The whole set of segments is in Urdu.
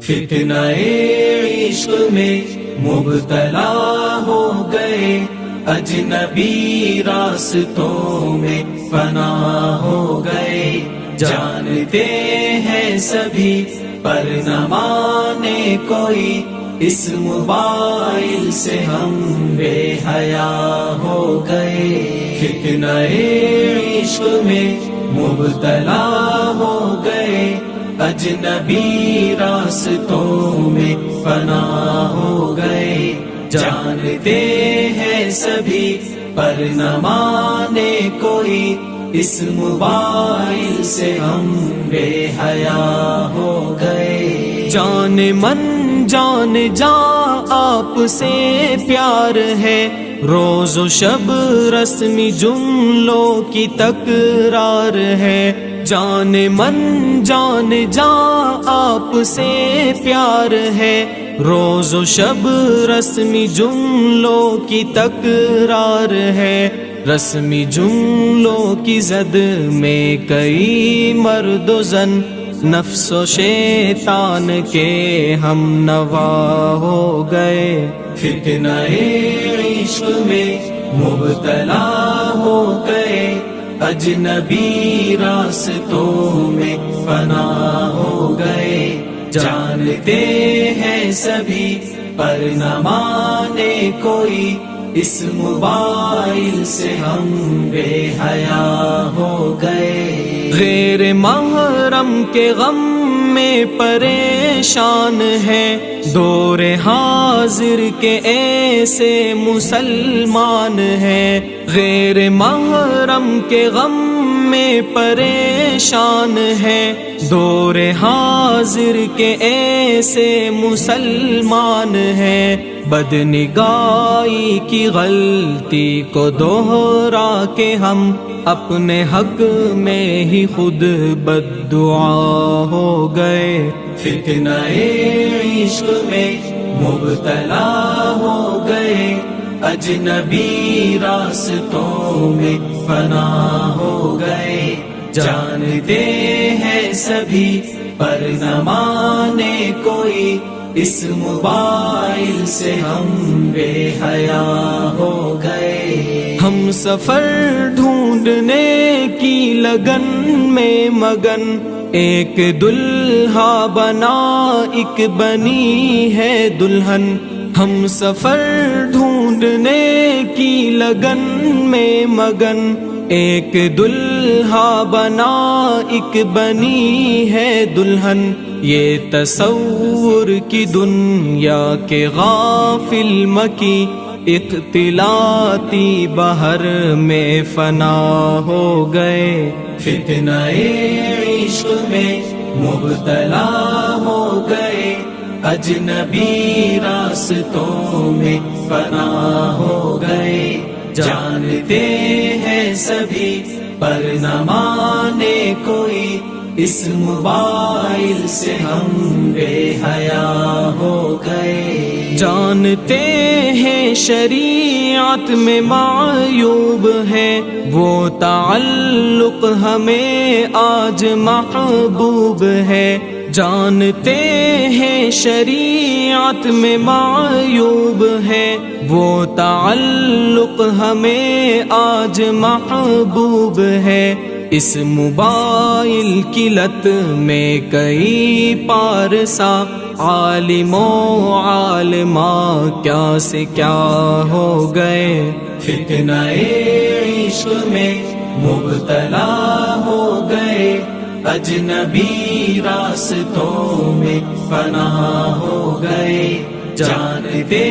فتنہ عشق میں مبتلا ہو گئے، اجنبی راستوں میں فنا ہو گئے، جانتے ہیں سبھی پر نہ مانے کوئی، اس موبائل سے ہم بے حیا ہو گئے۔ فتنہ عشق میں مبتلا ہو گئے، اجنبی راستوں میں فنا ہو گئے، جانتے ہیں سبھی پر نہ مانے کوئی، اس موبائل سے ہم بے حیا ہو گئے۔ جان من جان جا آپ سے پیار ہے، روز و شب رسمی جملوں کی تکرار ہے، جان من جان جا آپ سے پیار ہے، روز و شب رسمی جملوں کی تکرار ہے، رسمی جملوں کی زد میں کئی مرد و زن، نفس و شیطان کے ہم نوا ہو گئے۔ فتنہ عشق میں مبتلا ہو گئے، اجنبی راستوں میں فنا ہو گئے، جانتے ہیں سبھی پر نہ مانے کوئی، اس موبائل سے ہم بے حیا ہو گئے۔ غیر محرم کے غم میں پریشان ہیں، دور حاضر کے ایسے مسلمان ہیں، غیر محرم کے غم میں پریشان ہیں، دور حاضر کے ایسے مسلمان ہیں، بدنگاہی کی غلطی کو دوہرا کے ہم اپنے حق میں ہی خود بددعا ہو گئے۔ فتنہ عشق میں مبتلا ہو گئے، اجنبی راستوں میں فنا ہو گئے، جانتے ہیں سبھی پر نہ مانے کوئی، اس موبائل سے ہم بے حیا ہو گئے۔ ہم سفر ڈھونڈنے کی لگن میں مگن، ایک دلہا بنا ایک بنی ہے دلہن، ہم سفر ڈھونڈنے کی لگن میں مگن، ایک دلہا بنا ایک بنی ہے دلہن، یہ تصور کی دنیا کے غافل مکی، اختلاطی بحر میں فنا ہو گئے۔ فتنہ عشق میں مبتلا ہو گئے، اجنبی راستوں میں فنا ہو گئے، جانتے ہیں سبھی پر نہ مانے کوئی، اس موبائل سے ہم بے حیا ہو گئے۔ جانتے ہیں شریعت میں معیوب ہے، وہ تعلق ہمیں آج محبوب ہے، جانتے ہیں شریعت میں معیوب ہے، وہ تعلق ہمیں آج محبوب ہے، اس موبائل کی لت میں کئی پارسا، عالم و عالمہ کیا سے کیا ہو گئے۔ فتنہ عشق میں مبتلا ہو گئے، اجنبی راستوں میں فنا ہو گئے، جانتے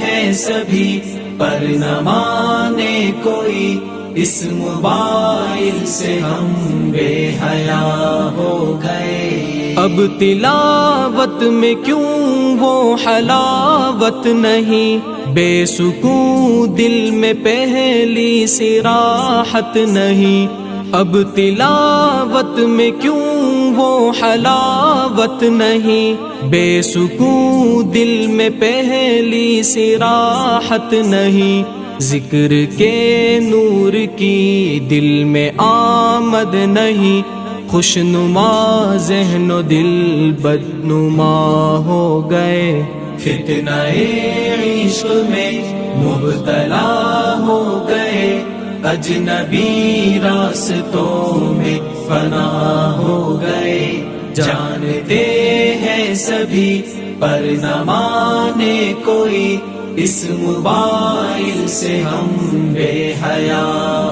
ہیں سبھی پر نہ مانے کوئی، اس موبائل سے ہم بے حیا ہو گئے۔ اب تلاوت میں کیوں وہ حلاوت نہیں، بے سکون دل میں پہلی سی راحت نہیں، اب تلاوت میں کیوں وہ حلاوت نہیں، بے سکون دل میں پہلی سی راحت نہیں، ذکر کے نور کی دل میں آمد نہیں، خوشنما ذہن و دل بدنما ہو گئے، فتنہ عشق میں مبتلا ہو گئے، اجنبی راستوں میں فنا ہو گئے، جانتے ہیں سبھی پر نہ مانے کوئی، اس موبائل سے ہم بے حیا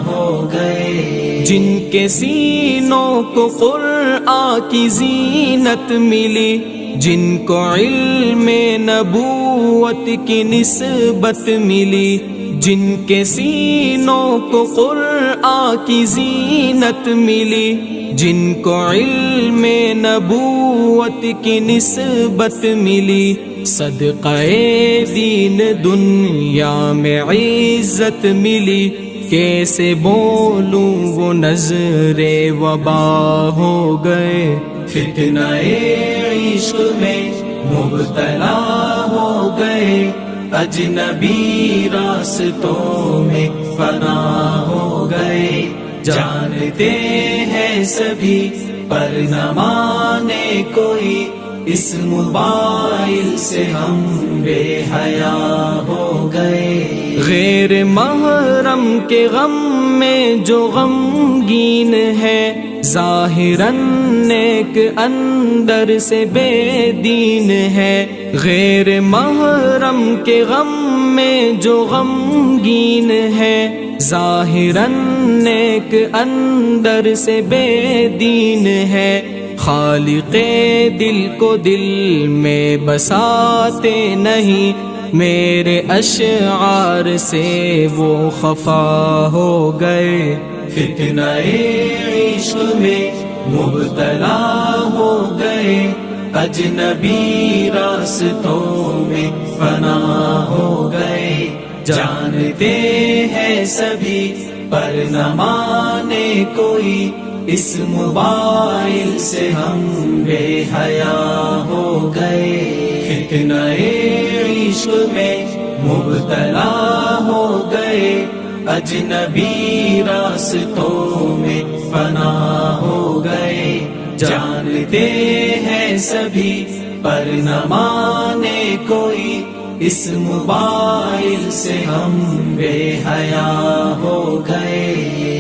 ہو گئے، جن کے سینوں کو قرآن کی زینت ملی، جن کو علم نبوت کی نسبت ملی، جن کے سینوں کو قرآن کی زینت ملی، جن کو علم نبوت کی نسبت ملی، صدقہ دین دنیا میں عزت ملی، کیسے بولوں وہ نظر وبا ہو گئے، فتنہ عشق میں مبتلا ہو گئے، اجنبی راستوں میں فنا ہو گئے، جانتے ہیں سبھی پر نہ مانے کوئی، اس موبائل سے ہم بے حیا ہو گئے، غیر محرم کے غم میں جو غمگین ہے، ظاہراً نیک اندر سے بے دین ہے، غیر محرم کے غم میں جو غمگین ہے، ظاہراً نیک اندر سے بے دین ہے، خالق دل کو دل میں بساتے نہیں، میرے اشعار سے وہ خفا ہو گئے، فتنہ عشق میں مبتلا ہو گئے، اجنبی راستوں میں فنا ہو گئے، جانتے ہیں سبھی پر نہ مانے کوئی، اس موبائل سے ہم بے حیا ہو گئے، فتنہ عشق میں مبتلا ہو گئے، اجنبی راستوں میں فنا ہو گئے، جانتے ہیں سبھی پر نہ مانے کوئی، اس موبائل سے ہم بے حیا ہو گئے۔